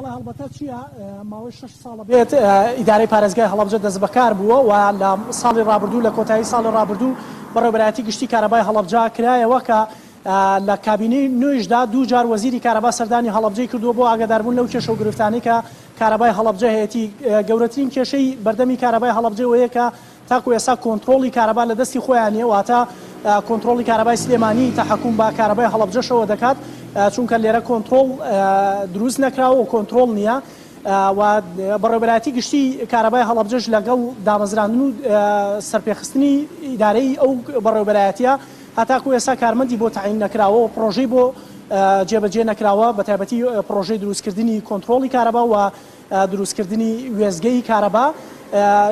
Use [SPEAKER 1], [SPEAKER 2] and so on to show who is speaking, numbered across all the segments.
[SPEAKER 1] بەڵێ هەڵبەتە چییە ماوەی 6 ساڵە بێت ئیدارەی پارێزگای هەڵەبجە دەست بەکار بووە و لە ساڵی ڕابردوو لە کۆتایی ساڵی ڕابردوو بەڕێوەبەرایەتی گشتی کارەبای هەڵەبجە کرایەوە کە لە کابینەی نوێژدا دوو جار وەزیری کارەبا سەردانی هەڵەبجەی کردووە بۆ ئاگاداربوون لەو کێشە و گرفتانەی کە کارەبای هەڵەبجە هەیەی گەورەترین کێشەی بەردەمی کارەبای هەڵەبجە وەیە کە تاکو ئێستا کۆنتڕۆڵی کارەبا لە دەستی خۆیانیە واتە کۆنتڕۆڵی کارەبای سلێمانی تەحەکوم بە کارەبای هەڵەبجەشەوە دەکات چونکە لێرە کۆنتڕۆڵ دروست نەکراوە و کۆنتڕۆڵ نییە و بەڕێوەبەرایەتی گشتی کارەبای هەڵەبجەش لەگەڵ دامەزراندن و سەرپێخستنی ئیدارەی ئەو بەڕێوەبەرایەتیە هەتاکو ئێستا کارمەندی بۆ تەعیین نەکراوە و پرۆژەی بۆ جێبەجێ نەکراوە بە تایبەتی پرۆژەی دروستکردنی کۆنتڕۆڵی کارەبا و دروستکردنی وێزگەی کارەبا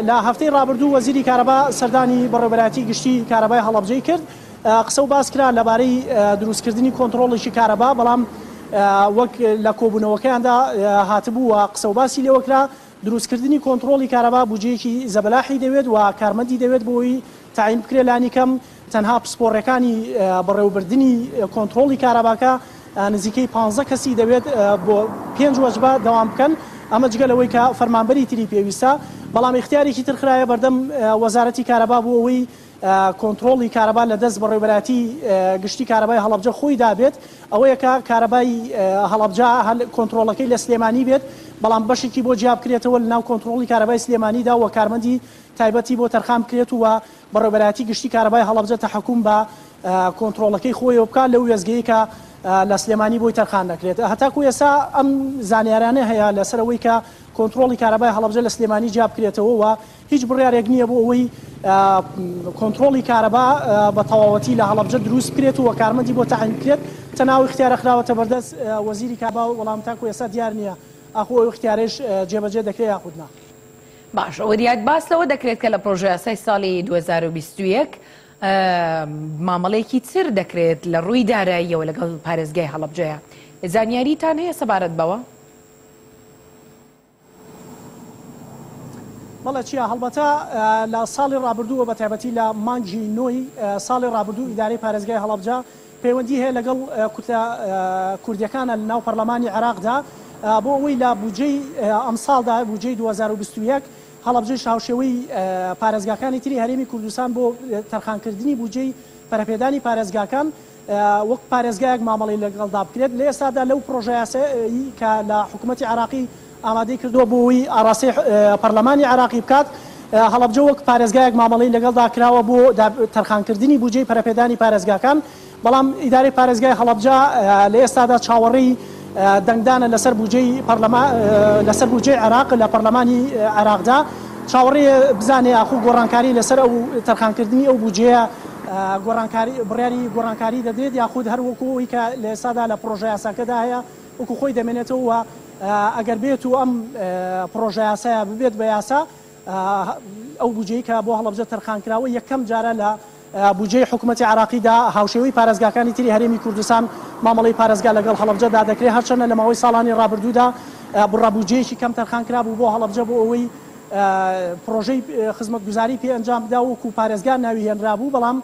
[SPEAKER 1] لە هەفتەی ڕابردوو وەزیری کارەبا سەردانی بەڕێوەبەرایەتی گشتی کارەبای هەڵەبجەی کرد قسە و باس کرا لەبارەی دروستکردنی کۆنتڕۆڵێکی کارەبا بەڵام وەک لە کۆبوونەوەکەیاندا هاتبوو و قسە و باسی لێوەکرا دروستکردنی کۆنتڕۆڵی کارەبا بودجەیەکی زەبەلاحی دەوێت و کارمەندی دەوێت بۆی تعیین بکرێت لانی کەم تەنها پسپۆڕەکانی بەڕێوەبردننی کۆنتڕۆڵی کارەباکە نزیکەی 15 کەسی دەوێت بۆ 5 وەجبە دەوام بکەن ئەمە جگەلەوەی کە فەرمانبەری تری پێویستە بەڵام اختیارێکی تر خرایە بەردەم وەزارەتی کارەبا بۆ ئەوەی کۆنتڕۆڵی کارەبا لە دەست بەڕێوەبەرایەتی گشتی کارەبای هەڵەبجە خۆی دابێت ئەوەیە کە کارەبای هەڵەبجە کۆنتڕۆڵەکەی لە سلێمانی بێت بەڵام بەشێکی بۆ جیاب بکرێتەوە لە ناو کۆنتڕۆڵی کارەبای سلێمانیدا و کارمەندی تایبەتی بۆ تەرخان بکرێت و بەڕێوەبەرایەتی گشتی کارەبای هەڵەبجە تەحەکوم بە کۆنتڕۆڵەکەی خۆیەوە بکات لەو وێزگەیە کە لە سلێمانی بۆی تەرخان نەکرێت هەتاکو ئێستا ئەم زانیارانە هەیە لەسەرەوەی کە کۆنتڕۆڵی کارەبای هەڵەبجە لە سلێمانی جیاب بکرێتەوە و هیچ بڕیارێک نییە بۆ ئەوەی کۆنتڕۆڵی کارەبا بە تەواوەتی لە هەڵەبجە دروست بکرێت و کارمەندی بۆ تەعیین بکرێت تەناو اختیارە خراوەتە بەردەست وەزیری کارەبا و وەڵام تاکو ئێستا دیار نییە ئەخۆ ئەو اختیارێش جێبەجێ دەکرێت یاخود نا.
[SPEAKER 2] باش وریات باس لەوە دەکرێت کە لە پرۆژە یاسای ساڵی 2021 مامەڵەیەکی چر دەکرێت لە ڕووی داراییەوە لەگەڵ پارێزگای هەڵەبجەیە زانیاریتان هەیە سەبارەت بەوە؟
[SPEAKER 1] بەڵێ چیە هەڵبەتە لە ساڵی ڕابردووە بە تایبەتی لە مانگی نۆی ساڵی ڕابردوو ئیدارەی پارێزگای هەڵەبجە پەیوەندی هەیە لەگەڵ کوردیەکانە لە ناو پەرلەمانی عێراقدا بۆ ئەوەی لە بودجەی ئەم ساڵدا بودجەی 2021 هەڵەبجەش هاوشێوەی پارێزگاکانی تری هەرێمی کوردستان بۆ تەرخانکردنی بودجەی پەرەپێدانی پارێزگاکان وەک پارێزگایەک مامەڵەی لەگەڵدا بکرێت لە ئێستادا لەو پرۆژە یاسایی کە لە حکوومەتی عێراقی ئامادەی کردووە بۆی ئاڕاستی پەرلەمانی عێراقی بکات هەڵەبجە وەک پارێزگایەک مامەڵەی لەگەڵدا کراوە بۆ تەرخانکردنی بودجەی پەرەپێدانی پارێزگاکان بەڵام ئیدارەی پارێزگای هەڵەبجە لە ئێستادا چاوەڕێی دەنگدانە لەسەر لەسەر بودجەی عێراق لە پەرلەمانی عێراقدا چاوەڕێ بزانێ ئاخوو گۆڕانکاری لەسەر ئەو تەرخانکردنی ئەو بودجەیە بڕیاری گۆڕانکاری دەدرێت یاخود هەر وەکوەوەی کە لە ئێستادا لە پرۆژە یاساکەدا هەیە وەکو خۆی دەمێنێتەوە ئەگەر بێت و ئەم پرۆژە یاسایە ببێت بە یاسا ئەو بودجەی کە بۆ هەڵەبجە تەرخانکراوە یەکەم جارە لە بودجەی حکوومەتی عێراقیدا هاوشێوەی پارێزگاکانی تری هەرێمی کوردستان مامەڵەی پارێزگا لەگەڵ هەڵەبجەدا دەکرێت هەرچەندە لە ماوەی ساڵانی ڕابردوودا بڕابودجەیەکی کەم تەرخانکرا بوو بۆ هەڵەبجە بۆ ئەوەی پرۆژەی خزمەتگوزاری پێ ئەنجامدا وەکو پارێزگا ناوی هێنرا بوو بەڵام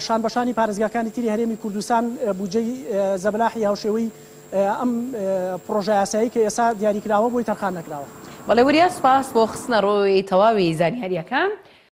[SPEAKER 1] شان بەشانی پارێزگاکانی تری هەرێمی کوردستان بودجەی زەبەلاحی هاوشێوەی ئەم پرۆژە یاسایی کە ئێستا دیاریکراوە بۆی تەرخان نەکراوە.
[SPEAKER 2] بەڵێ وریا سپاس بۆ خستنە ڕۆی تەواوی زانیاریەکان.